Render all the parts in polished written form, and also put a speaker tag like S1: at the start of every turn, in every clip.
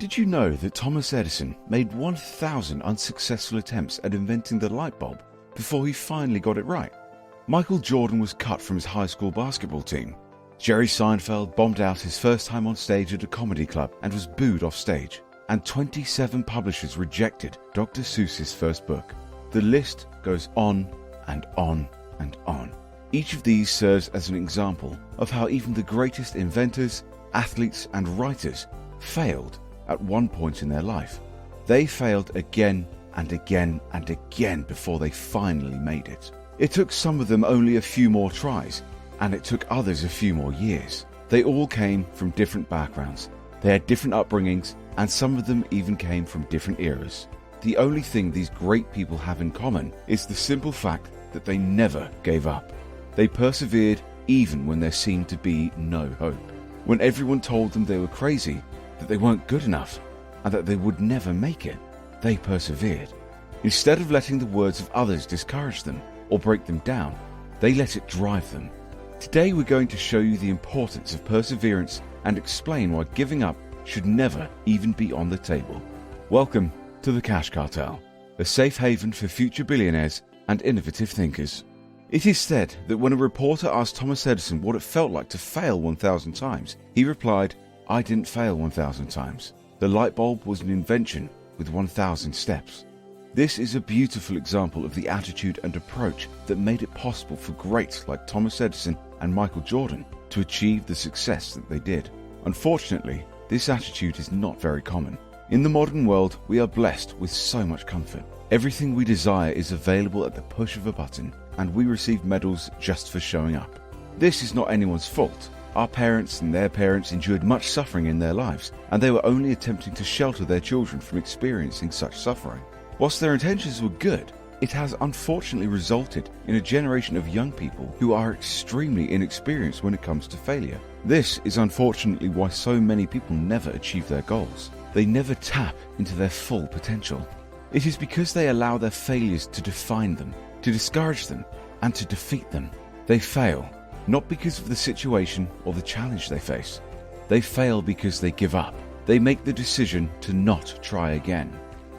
S1: Did you know that Thomas Edison made 1,000 unsuccessful attempts at inventing the light bulb before he finally got it right? Michael Jordan was cut from his high school basketball team. Jerry Seinfeld bombed out his first time on stage at a comedy club and was booed off stage. And 27 publishers rejected Dr. Seuss's first book. The list goes on and on and on. Each of these serves as an example of how even the greatest inventors, athletes, and writers failed at one point in their life. They failed again and again and again before they finally made it. It took some of them only a few more tries, and it took others a few more years. They all came from different backgrounds. They had different upbringings, and some of them even came from different eras. The only thing these great people have in common is the simple fact that they never gave up. They persevered even when there seemed to be no hope. When everyone told them they were crazy, that they weren't good enough, and that they would never make it, they persevered. Instead of letting the words of others discourage them or break them down, they let it drive them. Today we're going to show you the importance of perseverance and explain why giving up should never even be on the table. Welcome to the Cash Cartel, a safe haven for future billionaires and innovative thinkers. It is said that when a reporter asked Thomas Edison what it felt like to fail 1,000 times, he replied, "I didn't fail 1,000 times. The light bulb was an invention with 1,000 steps." This is a beautiful example of the attitude and approach that made it possible for greats like Thomas Edison and Michael Jordan to achieve the success that they did. Unfortunately, this attitude is not very common. In the modern world, we are blessed with so much comfort. Everything we desire is available at the push of a button, and we receive medals just for showing up. This is not anyone's fault. Our parents and their parents endured much suffering in their lives, and they were only attempting to shelter their children from experiencing such suffering. Whilst their intentions were good, it has unfortunately resulted in a generation of young people who are extremely inexperienced when it comes to failure. This is unfortunately why so many people never achieve their goals. They never tap into their full potential. It is because they allow their failures to define them, to discourage them, and to defeat them. They fail, not because of the situation or the challenge they face. They fail because they give up. They make the decision to not try again.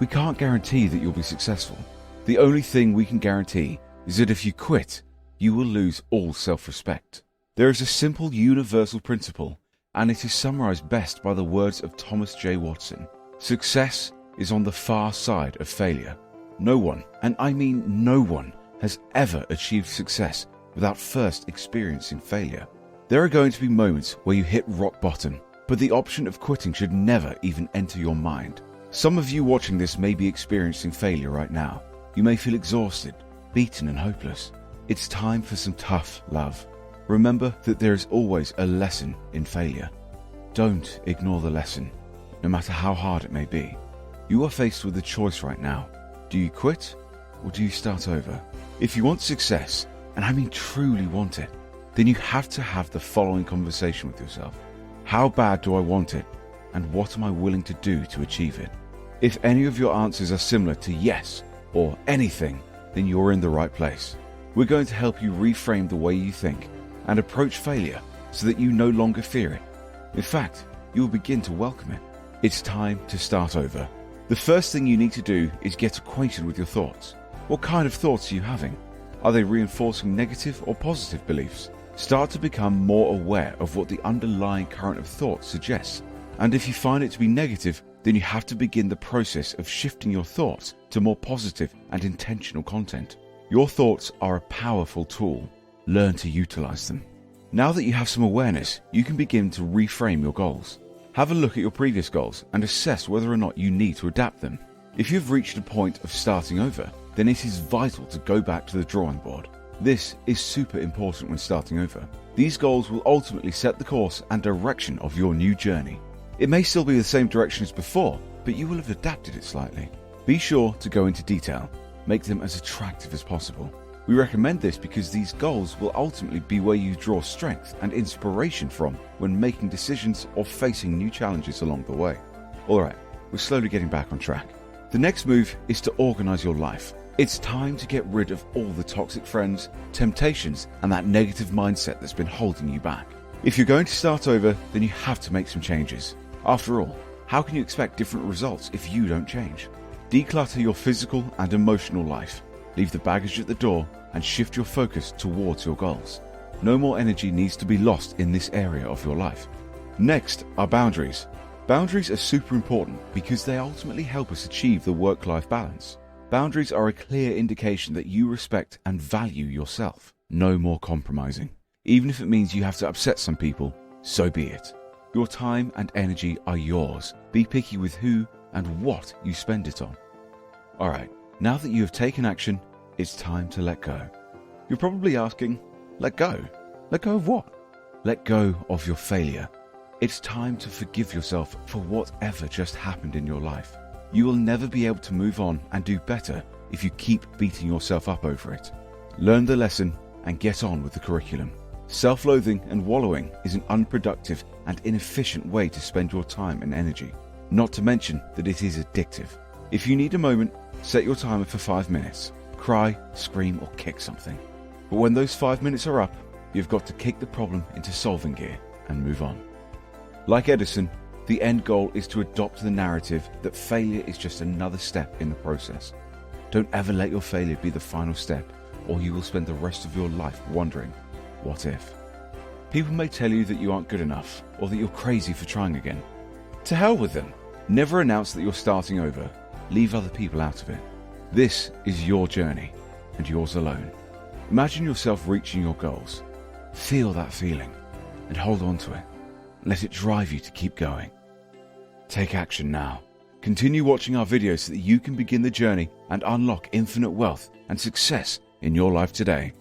S1: We can't guarantee that you'll be successful. The only thing we can guarantee is that if you quit, you will lose all self-respect. There is a simple universal principle, and it is summarized best by the words of Thomas J. Watson. Success is on the far side of failure. No one, and I mean no one, has ever achieved success without first experiencing failure. There are going to be moments where you hit rock bottom, but the option of quitting should never even enter your mind. Some of you watching this may be experiencing failure right now. You may feel exhausted, beaten and hopeless. It's time for some tough love. Remember that there is always a lesson in failure. Don't ignore the lesson, no matter how hard it may be. You are faced with a choice right now. Do you quit or do you start over? If you want success, and I mean truly want it, then you have to have the following conversation with yourself. How bad do I want it? And what am I willing to do to achieve it? If any of your answers are similar to yes or anything, then you're in the right place. We're going to help you reframe the way you think and approach failure so that you no longer fear it. In fact, you will begin to welcome it. It's time to start over. The first thing you need to do is get acquainted with your thoughts. What kind of thoughts are you having? Are they reinforcing negative or positive beliefs? Start to become more aware of what the underlying current of thought suggests. And if you find it to be negative, then you have to begin the process of shifting your thoughts to more positive and intentional content. Your thoughts are a powerful tool. Learn to utilize them. Now that you have some awareness, you can begin to reframe your goals. Have a look at your previous goals and assess whether or not you need to adapt them. If you've reached a point of starting over, then it is vital to go back to the drawing board. This is super important when starting over. These goals will ultimately set the course and direction of your new journey. It may still be the same direction as before, but you will have adapted it slightly. Be sure to go into detail. Make them as attractive as possible. We recommend this because these goals will ultimately be where you draw strength and inspiration from when making decisions or facing new challenges along the way. Alright, we're slowly getting back on track. The next move is to organize your life. It's time to get rid of all the toxic friends, temptations, and that negative mindset that's been holding you back. If you're going to start over, then you have to make some changes. After all, How can you expect different results if you don't change? Declutter your physical and emotional life. Leave the baggage at the door and shift your focus towards your goals. No more energy needs to be lost in this area of your life. Next are boundaries. Boundaries are super important because they ultimately help us achieve the work-life balance. Boundaries are a clear indication that you respect and value yourself. No more compromising. Even if it means you have to upset some people, so be it. Your time and energy are yours. Be picky with who and what you spend it on. Alright, now that you have taken action, it's time to let go. You're probably asking, let go? Let go of what? Let go of your failure. It's time to forgive yourself for whatever just happened in your life. You will never be able to move on and do better if you keep beating yourself up over it. Learn the lesson and get on with the curriculum. Self-loathing and wallowing is an unproductive and inefficient way to spend your time and energy. Not to mention that it is addictive. If you need a moment, set your timer for 5 minutes. Cry, scream, or kick something. But when those 5 minutes are up, you've got to kick the problem into solving gear and move on. Like Edison, the end goal is to adopt the narrative that failure is just another step in the process. Don't ever let your failure be the final step, or you will spend the rest of your life wondering, what if? People may tell you that you aren't good enough, or that you're crazy for trying again. To hell with them. Never announce that you're starting over. Leave other people out of it. This is your journey, and yours alone. Imagine yourself reaching your goals. Feel that feeling, and hold on to it. Let it drive you to keep going. Take action now. Continue watching our videos so that you can begin the journey and unlock infinite wealth and success in your life today.